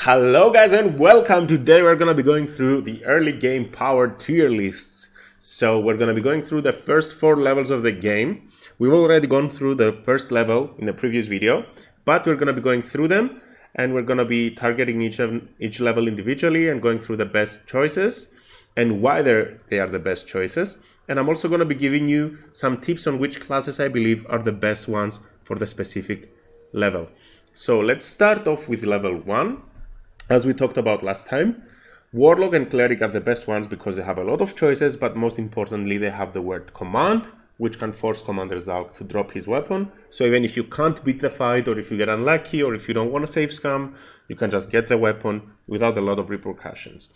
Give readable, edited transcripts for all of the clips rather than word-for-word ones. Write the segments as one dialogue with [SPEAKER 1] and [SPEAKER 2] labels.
[SPEAKER 1] Hello guys and welcome. Today we're going to be going through the early game powered tier lists. So we're going to be going through the first 4 levels of the game. We've already gone through the first level in the previous video, but we're going to be going through them and we're going to be targeting each level individually and going through the best choices and why they are the best choices. And I'm also going to be giving you some tips on which classes I believe are the best ones for the specific level. So let's start off with level 1. As we talked about last time, Warlock and Cleric are the best ones because they have a lot of choices, but most importantly, they have the word command, which can force Commander Zalk to drop his weapon. So even if you can't beat the fight, or if you get unlucky, or if you don't want to save scam, you can just get the weapon without a lot of repercussions.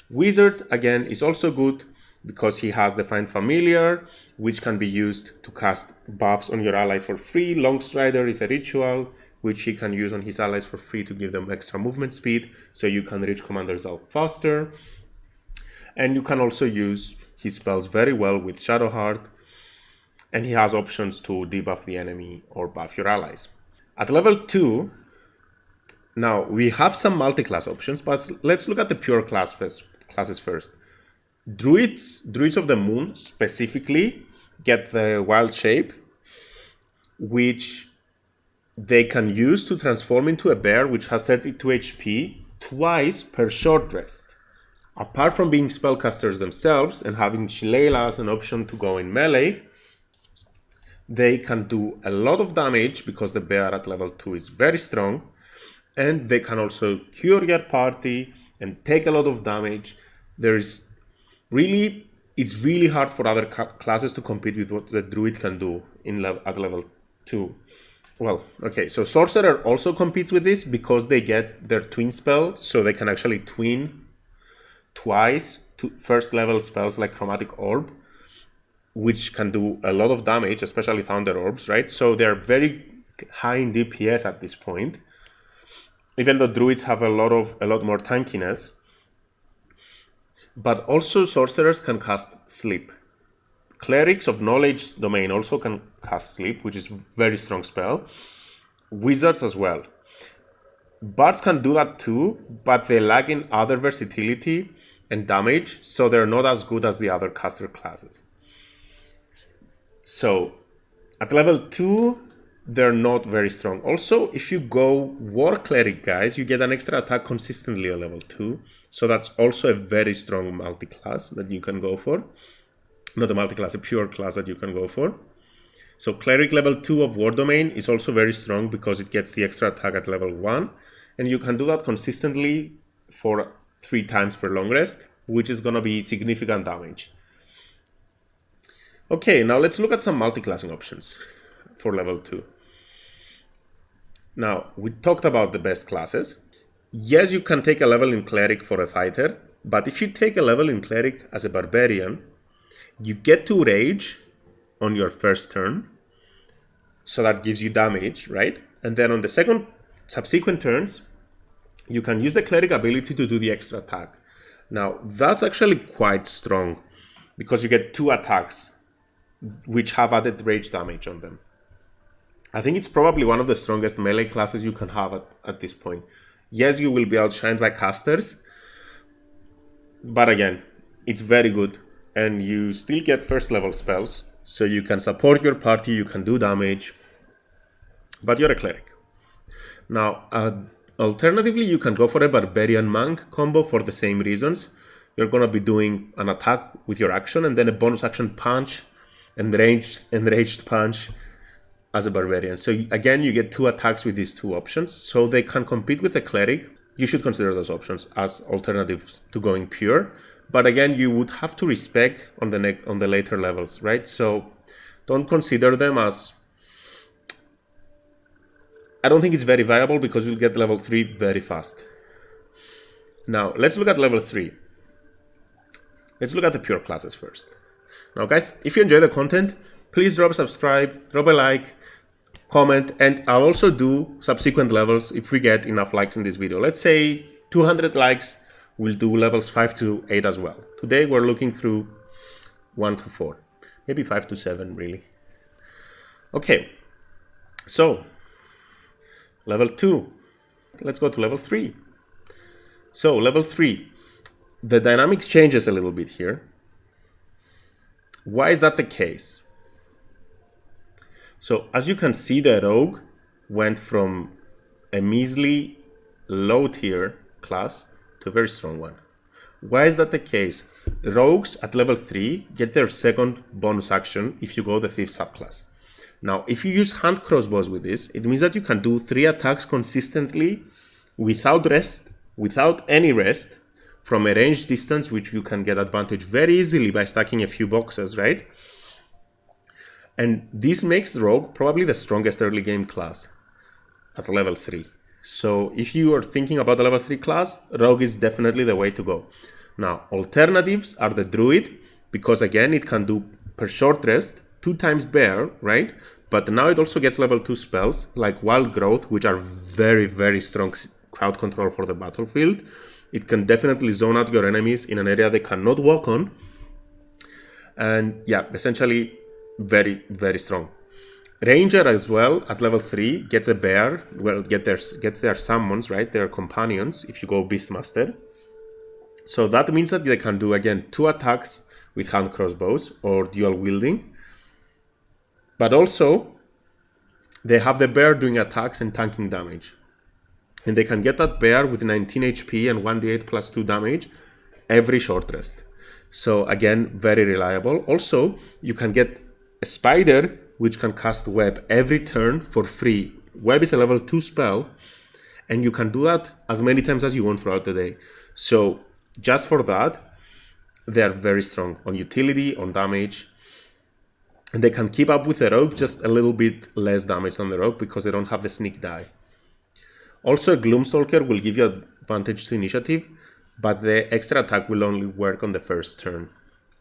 [SPEAKER 1] Wizard, again, is also good because he has the Find Familiar, which can be used to cast buffs on your allies for free. Longstrider is a ritual, which he can use on his allies for free to give them extra movement speed, so you can reach Commander Zalk faster. And you can also use his spells very well with Shadowheart, and he has options to debuff the enemy or buff your allies. At level 2, now we have some multi-class options, but let's look at the pure classes first. Druids of the Moon specifically get the Wild Shape, which they can use to transform into a bear which has 32 HP twice per short rest. Apart from being spellcasters themselves and having Shillelagh as an option to go in melee, they can do a lot of damage because the bear at level 2 is very strong, and they can also cure your party and take a lot of damage. It's really hard for other classes to compete with what the Druid can do at level 2. Well, okay, so Sorcerer also competes with this because they get their twin spell, so they can actually twin twice to first level spells like Chromatic Orb, which can do a lot of damage, especially Thunder Orbs, right? So they're very high in DPS at this point, even though Druids have a lot more tankiness. But also Sorcerers can cast Sleep. Clerics of Knowledge Domain also can cast Sleep, which is a very strong spell. Wizards as well. Bards can do that too, but they lag in other versatility and damage, so they're not as good as the other caster classes. So, at level 2, they're not very strong. Also, if you go War Cleric, guys, you get an extra attack consistently at level 2, so that's also a very strong multi-class that you can go for. Not a multi-class, a pure class that you can go for. So Cleric level 2 of War Domain is also very strong because it gets the extra attack at level 1. And you can do that consistently for 3 times per long rest, which is going to be significant damage. Okay, now let's look at some multi-classing options for level 2. Now, we talked about the best classes. Yes, you can take a level in Cleric for a fighter, but if you take a level in Cleric as a Barbarian, you get to rage on your first turn, so that gives you damage, right? And then on the subsequent turns, you can use the Cleric ability to do the extra attack. Now, that's actually quite strong because you get 2 attacks which have added rage damage on them. I think it's probably one of the strongest melee classes you can have at this point. Yes, you will be outshined by casters, but again, it's very good. And you still get first level spells, so you can support your party, you can do damage, but you're a Cleric. Now, alternatively, you can go for a Barbarian Monk combo for the same reasons. You're going to be doing an attack with your action and then a bonus action punch and raged punch as a Barbarian. So again, you get 2 attacks with these 2 options, so they can compete with the Cleric. You should consider those options as alternatives to going pure. But again, you would have to respec on the later levels, right? So don't consider them as... I don't think it's very viable because you'll get level 3 very fast. Now, let's look at level 3. Let's look at the pure classes first. Now, guys, if you enjoy the content, please drop a subscribe, drop a like, comment, and I'll also do subsequent levels if we get enough likes in this video. Let's say 200 likes. We'll do levels 5 to 8 as well. Today we're looking through 1 to 4. Maybe 5 to 7, really. Okay, so level 2. Let's go to level 3. So level 3, the dynamics changes a little bit here. Why is that the case? So as you can see, the rogue went from a measly low tier class to a very strong one. Why is that the case? Rogues at level 3 get their second bonus action if you go the 5th subclass. Now, if you use hand crossbows with this, it means that you can do 3 attacks consistently without rest, without any rest, from a ranged distance, which you can get advantage very easily by stacking a few boxes, right? And this makes Rogue probably the strongest early game class at level 3. So if you are thinking about a level 3 class, Rogue is definitely the way to go. Now, alternatives are the Druid, because again, it can do per short rest, 2 times Bear, right? But now it also gets level 2 spells like Wild Growth, which are very, very strong crowd control for the battlefield. It can definitely zone out your enemies in an area they cannot walk on. And yeah, essentially very, very strong. Ranger as well at level 3 gets a bear, well, gets their summons, right? Their companions if you go Beastmaster. So that means that they can do again 2 attacks with hand crossbows or dual wielding. But also they have the bear doing attacks and tanking damage. And they can get that bear with 19 HP and 1d8 plus 2 damage every short rest. So again, very reliable. Also, you can get a spider which can cast web every turn for free. Web is a level 2 spell, and you can do that as many times as you want throughout the day. So just for that, they are very strong on utility, on damage, and they can keep up with the rogue, just a little bit less damage than the rogue because they don't have the sneak die. Also, a Gloomstalker will give you advantage to initiative, but the extra attack will only work on the first turn.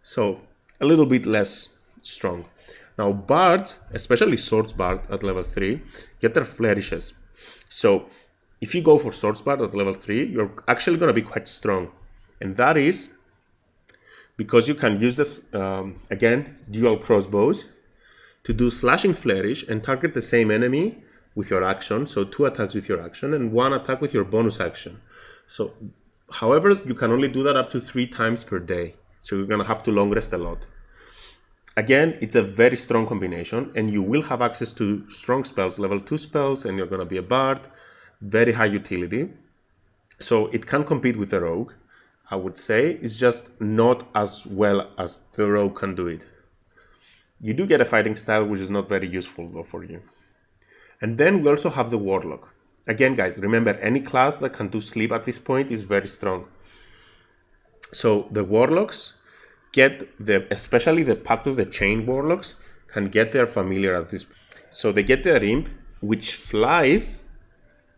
[SPEAKER 1] So a little bit less strong. Now, bards, especially Swords Bard at level 3, get their flourishes. So if you go for Swords Bard at level 3, you're actually going to be quite strong. And that is because you can use this, again, dual crossbows to do slashing flourish and target the same enemy with your action. So 2 attacks with your action and 1 attack with your bonus action. So, however, you can only do that up to 3 times per day. So you're going to have to long rest a lot. Again, it's a very strong combination, and you will have access to strong spells, level 2 spells, and you're going to be a bard, very high utility. So it can compete with the rogue, I would say. It's just not as well as the rogue can do it. You do get a fighting style, which is not very useful though for you. And then we also have the warlock. Again, guys, remember, any class that can do sleep at this point is very strong. So the warlocks get especially the Pact of the Chain warlocks can get their familiar at this. So they get their imp, which flies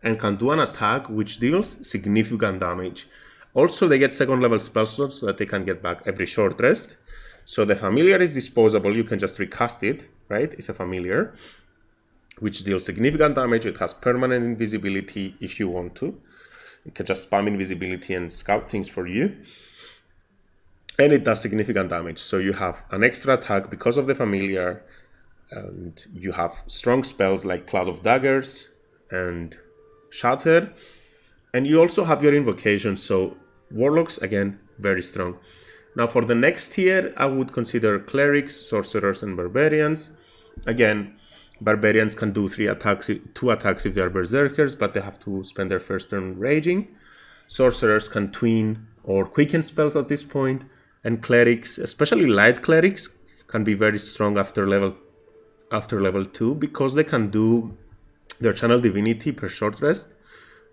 [SPEAKER 1] and can do an attack which deals significant damage. Also, they get second level spell slots that they can get back every short rest. So the familiar is disposable. You can just recast it, right? It's a familiar, which deals significant damage. It has permanent invisibility if you want to. You can just spam invisibility and scout things for you. And it does significant damage. So you have an extra attack because of the familiar, and you have strong spells like Cloud of Daggers and Shatter. And you also have your invocations. So warlocks, again, very strong. Now for the next tier, I would consider clerics, sorcerers, and barbarians. Again, barbarians can do 2 attacks if they are berserkers, but they have to spend their first turn raging. Sorcerers can twin or quicken spells at this point, and clerics, especially light clerics, can be very strong after level 2 because they can do their channel divinity per short rest,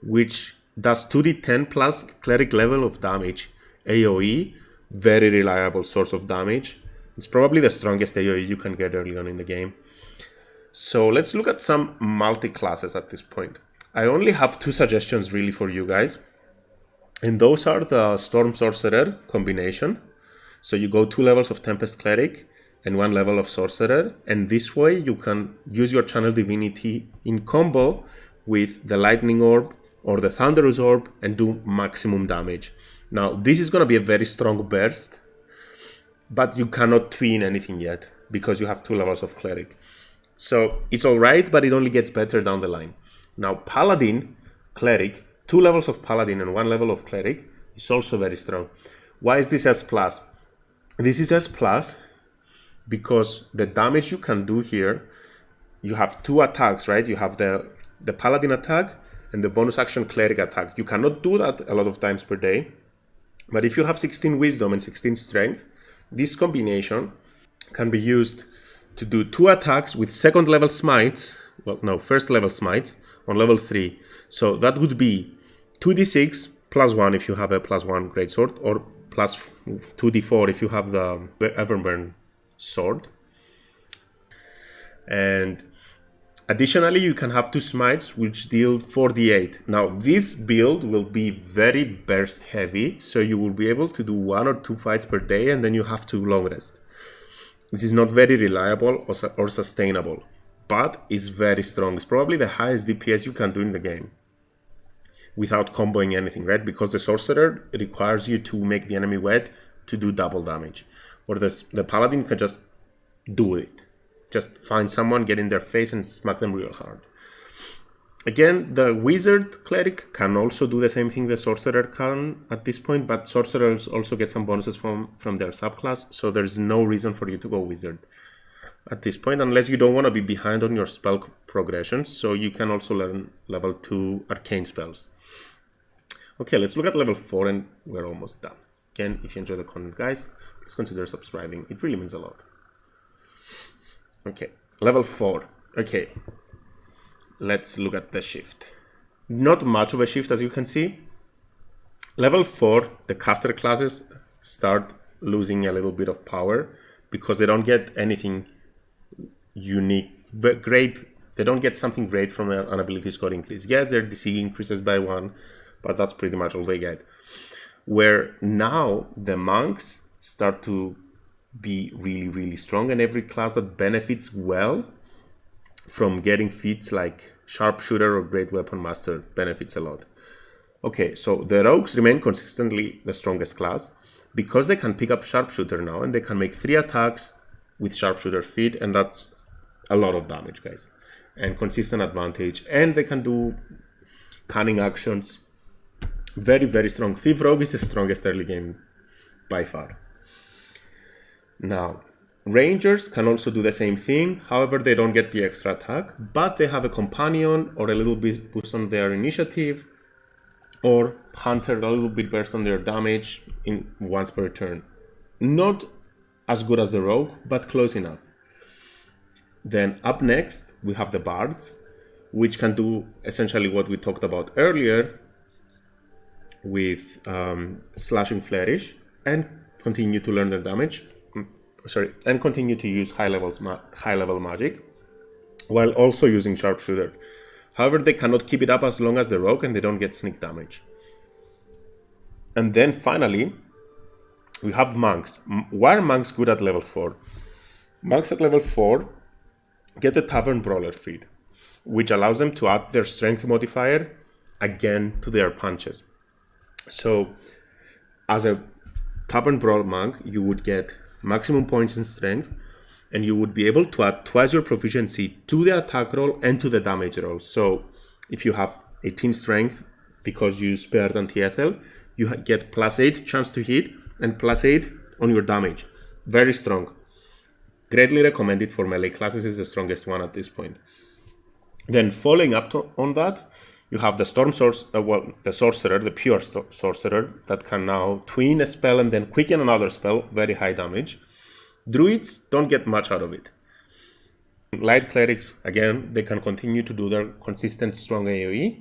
[SPEAKER 1] which does 2d10 plus cleric level of damage. AoE, very reliable source of damage. It's probably the strongest AoE you can get early on in the game. So let's look at some multi-classes at this point. I only have 2 suggestions really for you guys. And those are the Storm Sorcerer combination. So you go 2 levels of Tempest Cleric and 1 level of Sorcerer. And this way you can use your Channel Divinity in combo with the Lightning Orb or the Thunderous Orb and do maximum damage. Now this is going to be a very strong burst, but you cannot twin anything yet because you have 2 levels of Cleric. So it's alright, but it only gets better down the line. Now Paladin Cleric, 2 levels of Paladin and 1 level of Cleric is also very strong. Why is this S+? This is S+ because the damage you can do here, you have 2 attacks, right? You have the Paladin attack and the bonus action Cleric attack. You cannot do that a lot of times per day. But if you have 16 Wisdom and 16 Strength, this combination can be used to do 2 attacks with second level smites, first level smites on level 3. So that would be 2d6 plus 1 if you have a plus 1 greatsword, or plus 2d4 if you have the Everburn sword. And additionally, you can have 2 smites which deal 4d8. Now, this build will be very burst heavy, so you will be able to do 1 or 2 fights per day and then you have to long rest. This is not very reliable or sustainable, but is very strong. It's probably the highest DPS you can do in the game without comboing anything, right? Because the Sorcerer requires you to make the enemy wet to do double damage. Or the Paladin can just do it. Just find someone, get in their face and smack them real hard. Again, the Wizard Cleric can also do the same thing the Sorcerer can at this point, but Sorcerers also get some bonuses from their subclass, so there's no reason for you to go Wizard at this point, unless you don't want to be behind on your spell progression, so you can also learn level 2 arcane spells. Okay, let's look at level 4 and we're almost done. Again, if you enjoy the content, guys, please consider subscribing. It really means a lot. Okay, level 4. Okay, let's look at the shift. Not much of a shift, as you can see. Level 4, the caster classes start losing a little bit of power because they don't get anything unique, great. They don't get something great from an ability score increase. Yes, their DC increases by 1, but that's pretty much all they get. Where now the monks start to be really, really strong, and every class that benefits well from getting feats like Sharpshooter or Great Weapon Master benefits a lot. Okay, so the rogues remain consistently the strongest class because they can pick up Sharpshooter now and they can make 3 attacks with Sharpshooter feat, and that's a lot of damage, guys, and consistent advantage, and they can do cunning actions. Very, very strong. Thief Rogue is the strongest early game by far. Now, Rangers can also do the same thing, however they don't get the extra attack, but they have a companion or a little bit boost on their initiative, or Hunter a little bit burst on their damage in once per turn. Not as good as the Rogue, but close enough. Then up next, we have the Bards, which can do essentially what we talked about earlier with Slashing Flourish and continue to learn their damage. And continue to use high level magic while also using Sharpshooter. However, they cannot keep it up as long as the Rogue, and they don't get sneak damage. And then finally, we have Monks. Why are Monks good at level 4? Monks at level 4 get the Tavern Brawler feat, which allows them to add their strength modifier again to their punches. So, as a Tavern Brawl monk, you would get maximum points in strength, and you would be able to add twice your proficiency to the attack roll and to the damage roll. So if you have 18 strength because you spared anti-ethel, you get +8 chance to hit and +8 on your damage. Very strong. Greatly recommended for melee classes, is the strongest one at this point. Then following up on that, you have the the Sorcerer, the pure Sorcerer, that can now twin a spell and then quicken another spell, very high damage. Druids don't get much out of it. Light Clerics, again, they can continue to do their consistent strong AoE.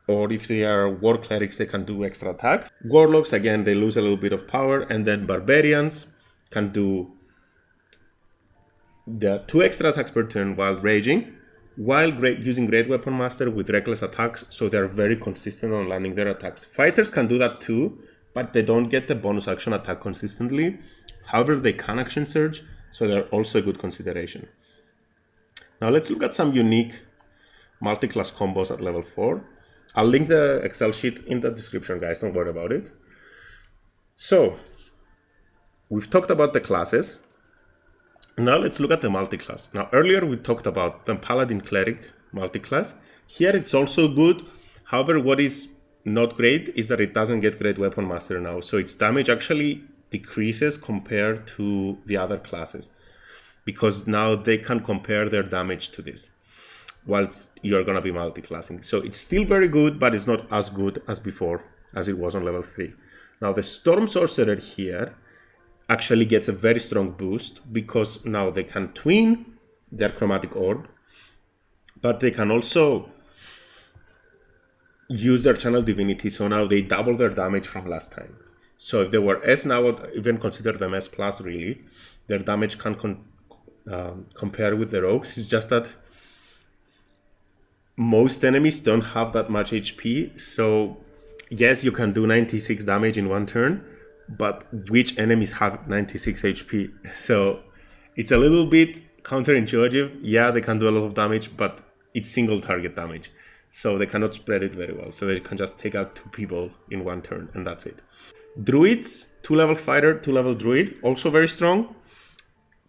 [SPEAKER 1] Or if they are War Clerics, they can do extra attacks. Warlocks, again, they lose a little bit of power. And then Barbarians can do the 2 extra attacks per turn while raging, while using Great Weapon Master with reckless attacks, so they're very consistent on landing their attacks. Fighters can do that too, but they don't get the bonus action attack consistently. However, they can action surge, so they're also a good consideration. Now let's look at some unique multi-class combos at level 4. I'll link the Excel sheet in the description, guys, don't worry about it. So, we've talked about the classes. Now let's look at the multi-class. Now earlier we talked about the Paladin Cleric multi-class. Here it's also good However, what is not great is that it doesn't get Great Weapon Master now. So its damage actually decreases compared to the other classes, because now they can compare their damage to this whilst you're going to be multi-classing. So it's still very good, but it's not as good as before, as it was on level 3. Now the Storm Sorcerer here actually gets a very strong boost, because now they can twin their Chromatic Orb, but they can also use their Channel Divinity, so now they double their damage from last time. So if they were S now, I would even consider them S+, really. Their damage can compare with the Rogues. It's just that most enemies don't have that much HP, so yes, you can do 96 damage in one turn, but which enemies have 96 HP? So it's a little bit counterintuitive. Yeah, they can do a lot of damage, but it's single target damage, so they cannot spread it very well. So they can just take out 2 people in one turn, and that's it. Druids, 2-level fighter, 2-level druid, also very strong.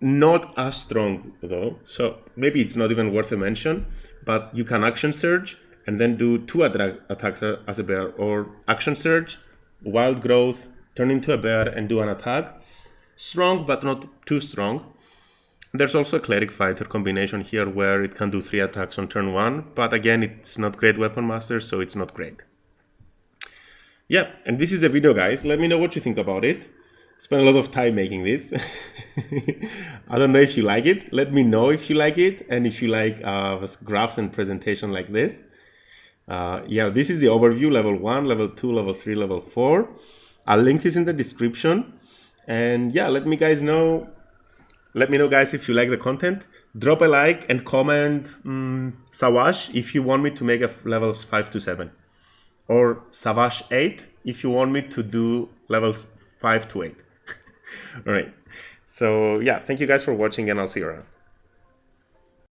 [SPEAKER 1] Not as strong though, so maybe it's not even worth a mention, but you can action surge and then do 2 attacks as a bear, or action surge, wild growth, turn into a bear and do an attack. Strong, but not too strong. There's also a cleric fighter combination here where it can do 3 attacks on turn 1, but again, it's not Great Weapon Master, so it's not great. Yeah, and this is the video, guys. Let me know what you think about it. Spent a lot of time making this. I don't know if you like it. Let me know if you like it, and if you like graphs and presentation like this. Yeah, this is the overview, level 1, level 2, level 3, level 4. I'll link this in the description. And yeah, let me know, guys, if you like the content. Drop a like and comment Sawash if you want me to make levels 5 to 7. Or Savash 8 if you want me to do levels 5 to 8. All right. So yeah, thank you guys for watching, and I'll see you around.